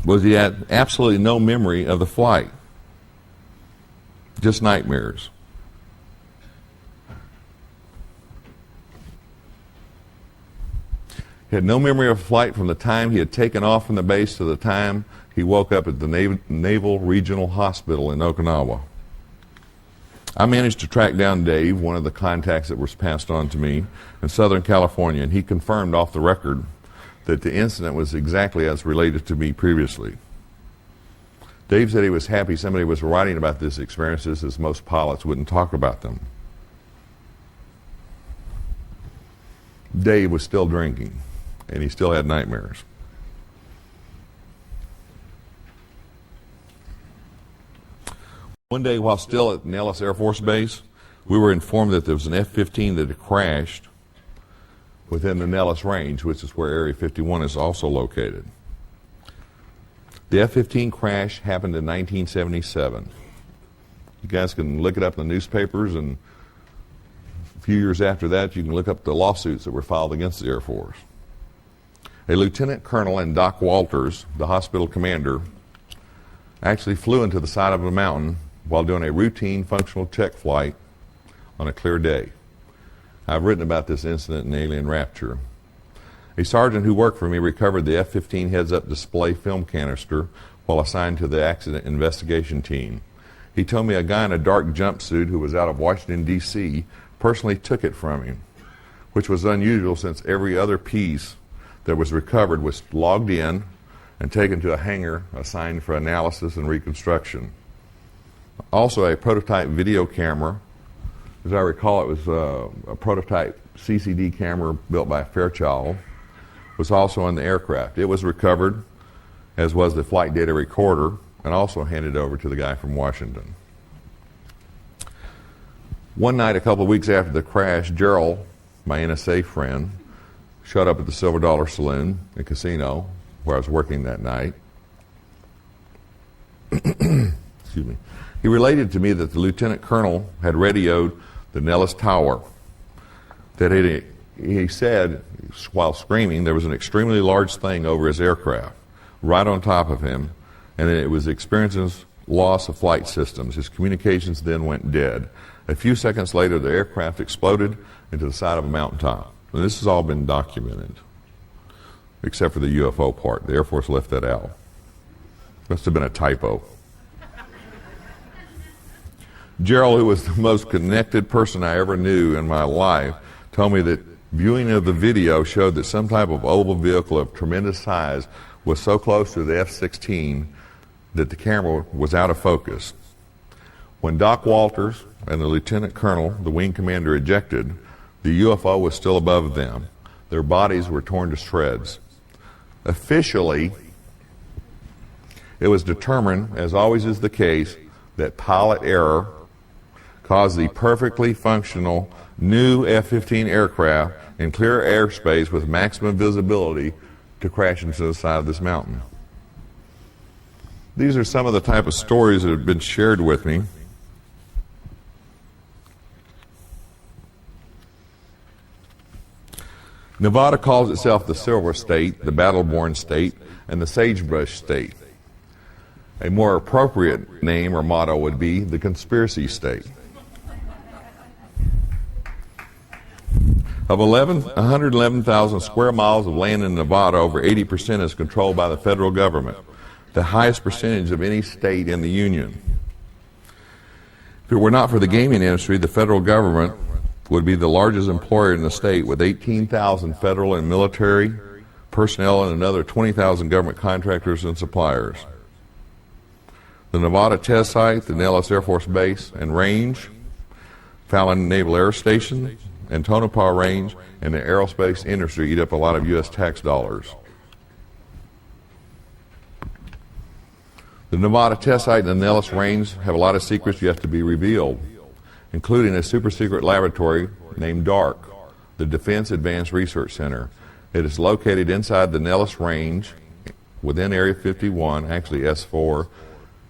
was he had absolutely no memory of the flight. Just nightmares. He had no memory of flight from the time he had taken off from the base to the time he woke up at the Naval Regional Hospital in Okinawa. I managed to track down Dave, one of the contacts that was passed on to me in Southern California, and he confirmed off the record that the incident was exactly as related to me previously. Dave said he was happy somebody was writing about this experiences, as most pilots wouldn't talk about them. Dave was still drinking, and he still had nightmares. One day, while still at Nellis Air Force Base, we were informed that there was an F-15 that had crashed within the Nellis Range, which is where Area 51 is also located. The F-15 crash happened in 1977. You guys can look it up in the newspapers, and a few years after that, you can look up the lawsuits that were filed against the Air Force. A lieutenant colonel and Doc Walters, the hospital commander, actually flew into the side of a mountain while doing a routine functional check flight on a clear day. I've written about this incident in Alien Rapture. A sergeant who worked for me recovered the F-15 heads-up display film canister while assigned to the accident investigation team. He told me a guy in a dark jumpsuit who was out of Washington, D.C. personally took it from him, which was unusual since every other piece that was recovered was logged in and taken to a hangar assigned for analysis and reconstruction. Also, a prototype video camera, as I recall it was a prototype CCD camera built by Fairchild, was also in the aircraft. It was recovered, as was the flight data recorder, and also handed over to the guy from Washington. One night, a couple of weeks after the crash, Gerald, my NSA friend, showed up at the Silver Dollar Saloon and Casino, where I was working that night. Excuse me. He related to me that the lieutenant colonel had radioed the Nellis Tower. That he said, while screaming, there was an extremely large thing over his aircraft, right on top of him, and it was experiencing loss of flight systems. His communications then went dead. A few seconds later, the aircraft exploded into the side of a mountaintop. And this has all been documented, except for the UFO part. The Air Force left that out. Must have been a typo. Gerald, who was the most connected person I ever knew in my life, told me that viewing of the video showed that some type of oval vehicle of tremendous size was so close to the F-16 that the camera was out of focus. When Doc Walters and the lieutenant colonel, the wing commander, ejected, the UFO was still above them. Their bodies were torn to shreds. Officially, it was determined, as always is the case, that pilot error caused the perfectly functional new F-15 aircraft in clear airspace with maximum visibility to crash into the side of this mountain. These are some of the type of stories that have been shared with me. Nevada calls itself the Silver State, the Battle-Born State, and the Sagebrush State. A more appropriate name or motto would be the Conspiracy State. Of 111,000 square miles of land in Nevada, over 80% is controlled by the federal government, the highest percentage of any state in the Union. If it were not for the gaming industry, the federal government would be the largest employer in the state, with 18,000 federal and military personnel and another 20,000 government contractors and suppliers. The Nevada test site, the Nellis Air Force Base and Range, Fallon Naval Air Station, and Tonopah Range, and the aerospace industry eat up a lot of U.S. tax dollars. The Nevada test site and the Nellis Range have a lot of secrets yet to be revealed, including a super-secret laboratory named DARC, the Defense Advanced Research Center. It is located inside the Nellis Range within Area 51, actually S4.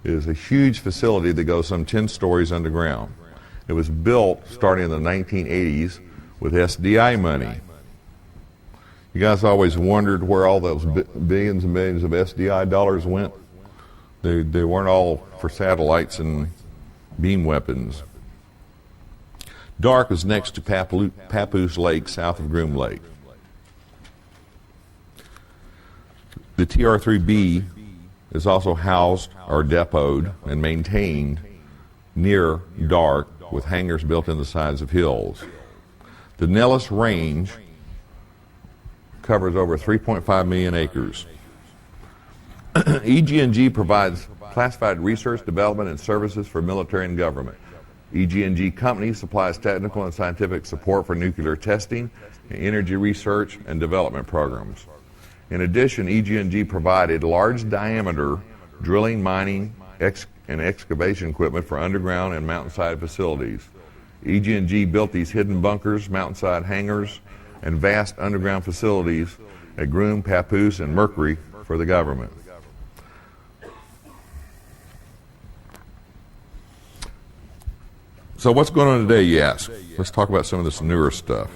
It is a huge facility that goes some 10 stories underground. It was built starting in the 1980s with SDI money. You guys always wondered where all those billions and millions of SDI dollars went? They weren't all for satellites and beam weapons. DARC is next to Papoose Lake, south of Groom Lake. The TR-3B is also housed or depoted and maintained near DARC with hangars built in the sides of hills. The Nellis Range covers over 3.5 million acres. EG&G provides classified research, development, and services for military and government. EG&G Company supplies technical and scientific support for nuclear testing, energy research, and development programs. In addition, EG&G provided large diameter drilling, mining, and excavation equipment for underground and mountainside facilities. EG&G built these hidden bunkers, mountainside hangars, and vast underground facilities at Groom, Papoose, and Mercury for the government. So what's going on today, you ask? Let's talk about some of this newer stuff.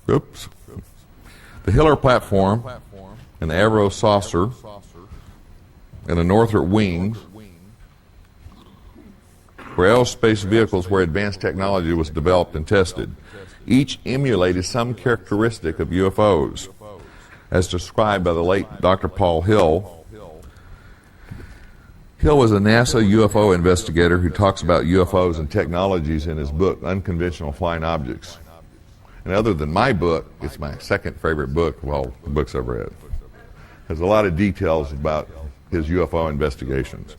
Oops. The Hiller platform and the Aurora saucer and the Northrop wings were aerospace vehicles where advanced technology was developed and tested. Each emulated some characteristic of UFOs, as described by the late Dr. Paul Hill. Hill was a NASA UFO investigator who talks about UFOs and technologies in his book, Unconventional Flying Objects. And other than my book, it's my second favorite book of all the books I've read. There's a lot of details about his UFO investigations.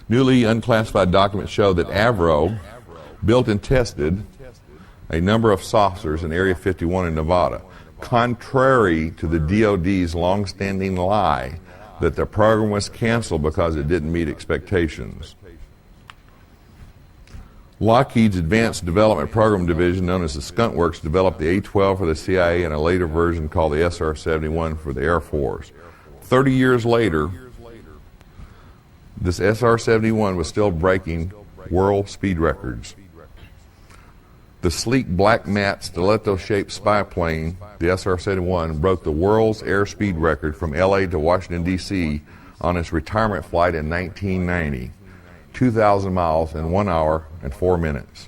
Newly unclassified documents show that Avro built and tested a number of saucers in Area 51 in Nevada, contrary to the DoD's long-standing lie that the program was canceled because it didn't meet expectations. Lockheed's Advanced Development Program Division, known as the Skunk Works, developed the A-12 for the CIA and a later version called the SR-71 for the Air Force. 30 years later, this SR-71 was still breaking world speed records. The sleek black matte stiletto-shaped spy plane, the SR-71, broke the world's airspeed record from LA to Washington, D.C. on its retirement flight in 1990, 2,000 miles in 1 hour and 4 minutes.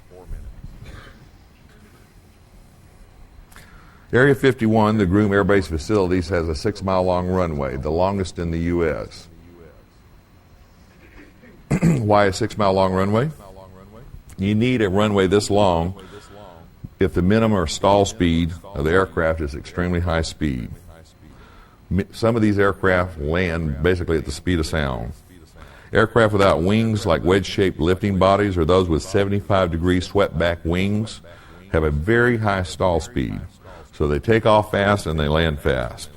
Area 51, the Groom Air Base facilities, has a 6-mile-long runway, the longest in the U.S. Why a 6-mile-long runway? You need a runway this long if the minimum or stall speed of the aircraft is extremely high speed. Some of these aircraft land basically at the speed of sound. Aircraft without wings, like wedge-shaped lifting bodies, or those with 75-degree swept-back wings, have a very high stall speed. So they take off fast and they land fast.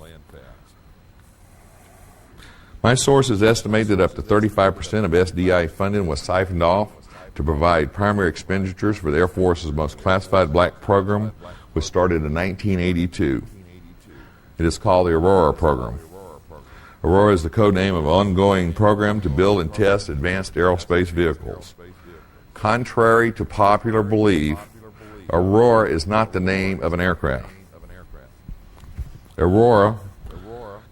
My sources estimate that up to 35% of SDI funding was siphoned off to provide primary expenditures for the Air Force's most classified black program, which started in 1982. It is called the Aurora program. Aurora is the code name of an ongoing program to build and test advanced aerospace vehicles. Contrary to popular belief, Aurora is not the name of an aircraft. Aurora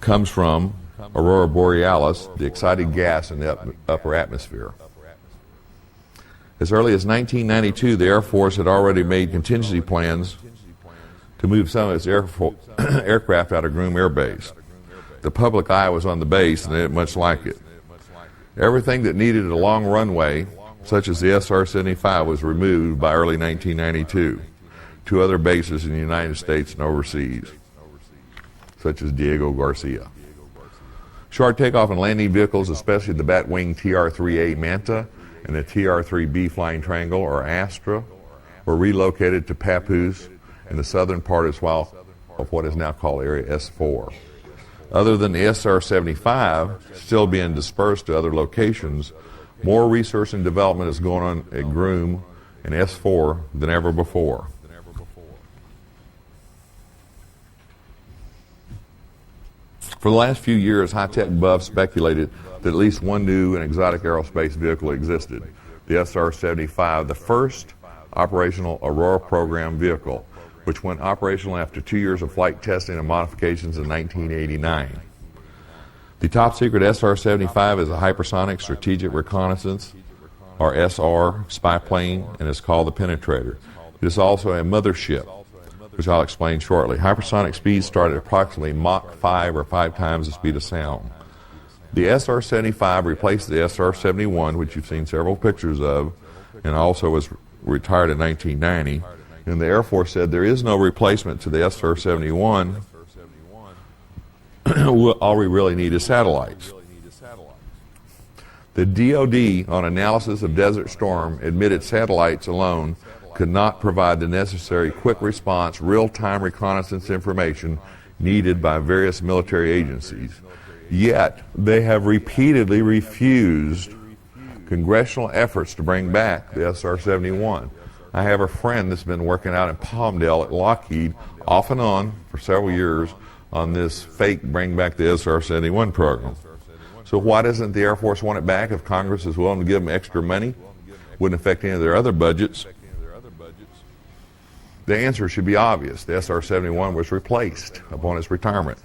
comes from Aurora Borealis, the excited gas in the upper atmosphere. As early as 1992, the Air Force had already made contingency plans to move some of its aircraft out of Groom Air Base. The public eye was on the base, and they didn't much like it. Everything that needed a long runway, such as the SR-75, was removed by early 1992 to other bases in the United States and overseas, such as Diego Garcia. Short takeoff and landing vehicles, especially the Batwing TR-3A Manta and the TR-3B Flying Triangle, or Astra, were relocated to Papoose in the southern part as well of what is now called Area S4. Other than the SR-75 still being dispersed to other locations, more research and development is going on at Groom and S4 than ever before. For the last few years, high-tech buffs speculated that at least one new and exotic aerospace vehicle existed. the SR-75, the first operational Aurora program vehicle, which went operational after 2 years of flight testing and modifications in 1989. The top secret SR-75 is a hypersonic strategic reconnaissance, or SR, spy plane, and is called the Penetrator. It is also a mothership, which I'll explain shortly. Hypersonic speeds start at approximately Mach 5 or 5 times the speed of sound. The SR-75 replaced the SR-71, which you've seen several pictures of, and also was retired in 1990. And the Air Force said there is no replacement to the SR-71. All we really need is satellites. The DoD, on analysis of Desert Storm, admitted satellites alone could not provide the necessary quick response, real-time reconnaissance information needed by various military agencies. Yet, they have repeatedly refused congressional efforts to bring back the SR-71. I have a friend that's been working out in Palmdale at Lockheed, off and on, for several years, on this fake Bring Back the SR-71 program. So why doesn't the Air Force want it back if Congress is willing to give them extra money? Wouldn't affect any of their other budgets. The answer should be obvious. The SR-71 was replaced upon its retirement.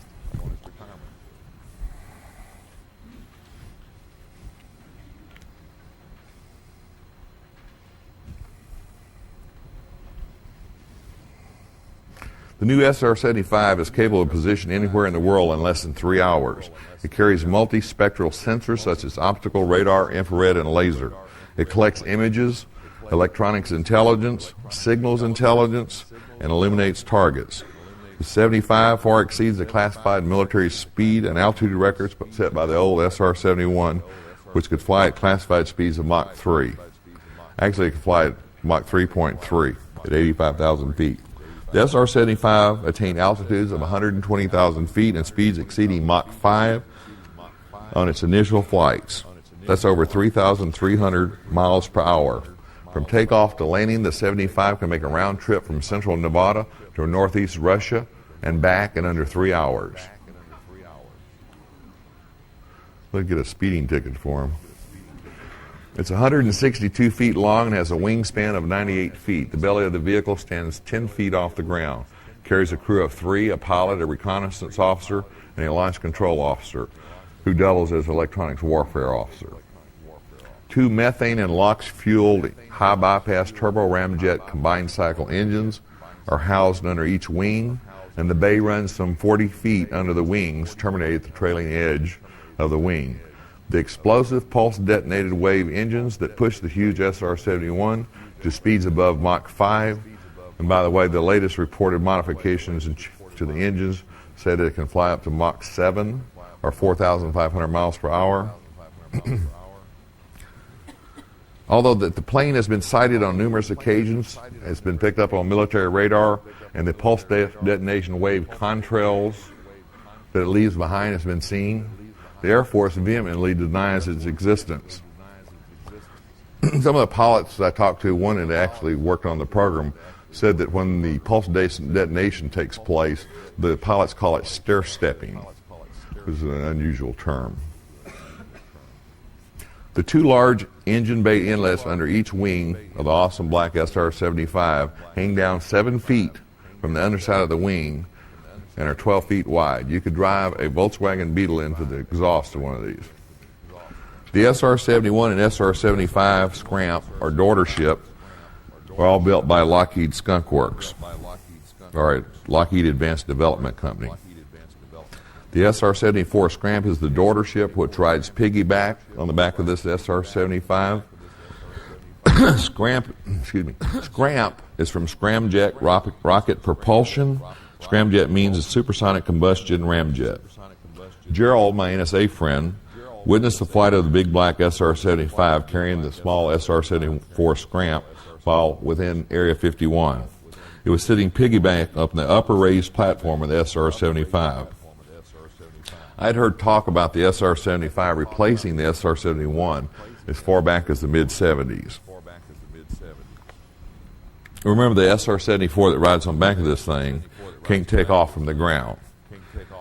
The new SR-75 is capable of position anywhere in the world in less than 3 hours. It carries multispectral sensors such as optical, radar, infrared, and laser. It collects images, electronics intelligence, signals intelligence, and eliminates targets. The 75 far exceeds the classified military speed and altitude records set by the old SR-71, which could fly at classified speeds of Mach 3. Actually, it could fly at Mach 3.3 at 85,000 feet. The SR-75 attained altitudes of 120,000 feet and speeds exceeding Mach 5 on its initial flights. That's over 3,300 miles per hour. From takeoff to landing, the 75 can make a round trip from central Nevada to northeast Russia and back in under 3 hours. Let's get a speeding ticket for him. It's 162 feet long and has a wingspan of 98 feet. The belly of the vehicle stands 10 feet off the ground. Carries a crew of 3, a pilot, a reconnaissance officer, and a launch control officer, who doubles as electronics warfare officer. 2 methane and LOX-fueled high-bypass turbo-ramjet combined cycle engines are housed under each wing, and the bay runs some 40 feet under the wings, terminated at the trailing edge of the wing. The explosive pulse-detonated wave engines that push the huge SR-71 to speeds above Mach 5. And by the way, the latest reported modifications to the engines said it can fly up to Mach 7, or 4,500 miles per hour. Although the plane has been sighted on numerous occasions, it's been picked up on military radar, and the pulse detonation wave contrails that it leaves behind has been seen, the Air Force vehemently denies its existence. Some of the pilots I talked to, one that actually worked on the program, said that when the pulse detonation takes place, the pilots call it stair-stepping, which is an unusual term. The 2 large engine bay inlets under each wing of the awesome black SR-75 hang down 7 feet from the underside of the wing and are 12 feet wide. You could drive a Volkswagen Beetle into the exhaust of one of these. The SR-71 and SR-75 Scramp, or daughter ship, are all built by Lockheed Skunk Works, or Lockheed Advanced Development Company. The SR-74 Scramp is the daughter ship which rides piggyback on the back of this SR-75. Scramp is from scramjet rocket propulsion. Scramjet means a supersonic combustion ramjet. Gerald, my NSA friend, witnessed the flight of the big black SR-75 carrying the small SR-74 Scramp while within Area 51. It was sitting piggyback up on the upper raised platform of the SR-75. I had heard talk about the SR-75 replacing the SR-71 as far back as the mid-70s. Remember, the SR-74 that rides on the back of this thing can't take off from the ground.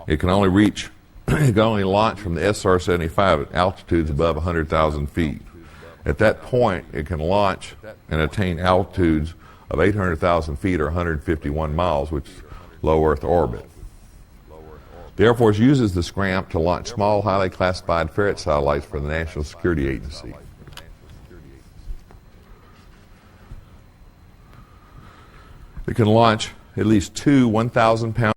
It can only launch from the SR-75 at altitudes above 100,000 feet. At that point, it can launch and attain altitudes of 800,000 feet or 151 miles, which is low Earth orbit. The Air Force uses the SCRAMP to launch small, highly classified ferret satellites for the National Security Agency. It can launch at least two 1,000-pound